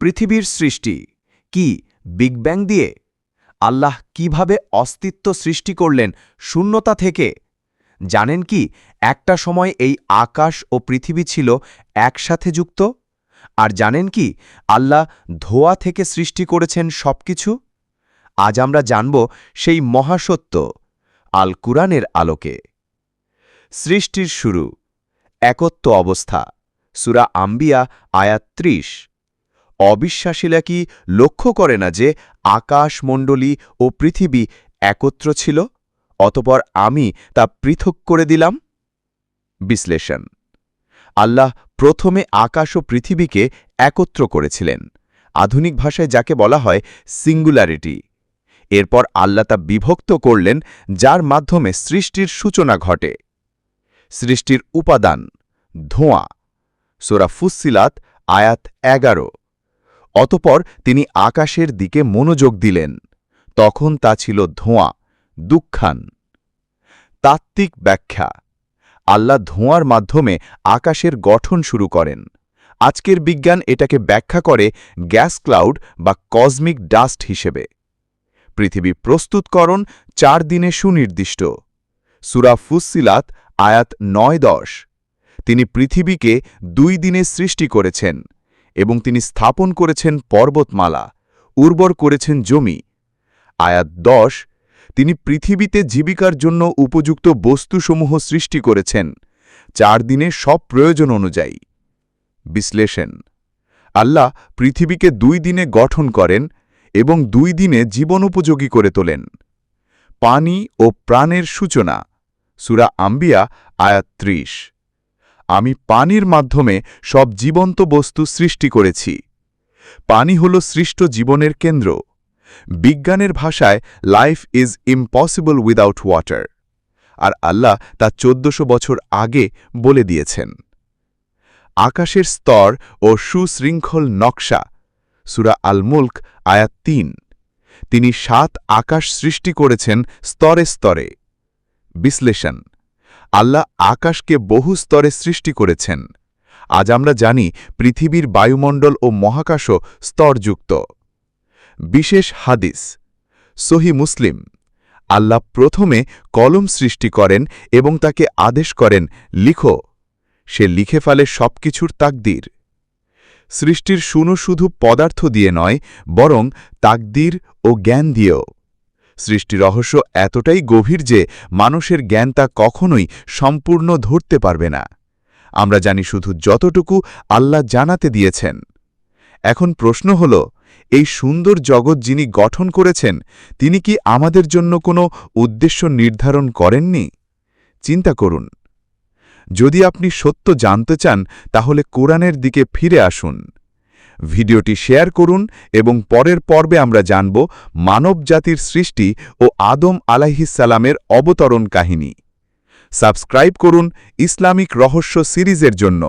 পৃথিবীর সৃষ্টি কি বিগ ব্যাং দিয়ে? আল্লাহ কিভাবে অস্তিত্ব সৃষ্টি করলেন শূন্যতা থেকে? জানেন কি একটা সময় এই আকাশ ও পৃথিবী ছিল একসাথে যুক্ত? আর জানেন কি আল্লাহ ধোঁয়া থেকে সৃষ্টি করেছেন সবকিছু? আজ আমরা জানব সেই মহাসত্য আল কুরআনের আলোকে। সৃষ্টির শুরু, একত্ব অবস্থা, সূরা আম্বিয়া আয়াত ৩০। অবিশ্বাসীরা কি লক্ষ্য করে না যে আকাশমণ্ডলী ও পৃথিবী একত্র ছিল, অতঃপর আমি তা পৃথক করে দিলাম? বিশ্লেষণ: আল্লাহ প্রথমে আকাশ ও পৃথিবীকে একত্র করেছিলেন, আধুনিক ভাষায় যাকে বলা হয় সিঙ্গুলারিটি। এরপর আল্লাহ তা বিভক্ত করলেন, যার মাধ্যমে সৃষ্টির সূচনা ঘটে। সৃষ্টির উপাদান ধোঁয়া, সূরা ফুসসিলাত আয়াত ১১। অতঃপর তিনি আকাশের দিকে মনোযোগ দিলেন, তখন তা ছিল ধোঁয়া, দুঃখান। তাত্ত্বিক ব্যাখ্যা: আল্লাহ ধোঁয়ার মাধ্যমে আকাশের গঠন শুরু করেন। আজকের বিজ্ঞান এটাকে ব্যাখ্যা করে গ্যাস ক্লাউড বা কসমিক ডাস্ট হিসেবে। পৃথিবী প্রস্তুতকরণ ৪ দিনে সুনির্দিষ্ট, সূরা ফুসসিলাত আয়াত ৯-১০। তিনি পৃথিবীকে ২ দিনে সৃষ্টি করেছেন এবং তিনি স্থাপন করেছেন পর্বতমালা, উর্বর করেছেন জমি। আয়াত ১০, তিনি পৃথিবীতে জীবিকার জন্য উপযুক্ত বস্তুসমূহ সৃষ্টি করেছেন ৪ দিনে সব প্রয়োজন অনুযায়ী। বিশ্লেষণ: আল্লাহ পৃথিবীকে ২ দিনে গঠন করেন এবং ২ দিনে জীবনোপযোগী করে তোলেন। পানি ও প্রাণের সূচনা, সূরা আম্বিয়া আয়াত ৩০। আমি পানির মাধ্যমে সব জীবন্ত বস্তু সৃষ্টি করেছি। পানি হল সৃষ্ট জীবনের কেন্দ্র। বিজ্ঞানের ভাষায় life is impossible without water, আর আল্লাহ তা ১৪০০ বছর আগে বলে দিয়েছেন। আকাশের স্তর ও সুশৃঙ্খল নকশা, সূরা আল মুলক আয়াত ৩। তিনি ৭ আকাশ সৃষ্টি করেছেন স্তরে স্তরে। বিশ্লেষণ: আল্লাহ আকাশকে বহু স্তরে সৃষ্টি করেছেন। আজ আমরা জানি পৃথিবীর বায়ুমণ্ডল ও মহাকাশও স্তরযুক্ত। বিশেষ হাদিস, সহি মুসলিম: আল্লাহ প্রথমে কলম সৃষ্টি করেন এবং তাকে আদেশ করেন, লিখো। সে লিখে ফেলে সবকিছুর তাকদীর। সৃষ্টির শুধু পদার্থ দিয়ে নয়, বরং তাকদীর ও জ্ঞান দিয়েও। সৃষ্টি রহস্য এতটাই গভীর যে মানুষের জ্ঞান তা কখনোই সম্পূর্ণ ধরতে পারবে না। আমরা জানি শুধু যতটুকু আল্লাহ জানাতে দিয়েছেন। এখন প্রশ্ন হল, এই সুন্দর জগৎ যিনি গঠন করেছেন, তিনি কি আমাদের জন্য কোনো উদ্দেশ্য নির্ধারণ করেননি? চিন্তা করুন। যদি আপনি সত্য জানতে চান, তাহলে কোরআনের দিকে ফিরে আসুন। ভিডিওটি শেয়ার করুন এবং পরের পর্বে আমরা জানব মানবজাতির সৃষ্টি ও আদম আলাইহিসসালামের অবতরণ কাহিনী। সাবস্ক্রাইব করুন ইসলামিক রহস্য সিরিজের জন্য।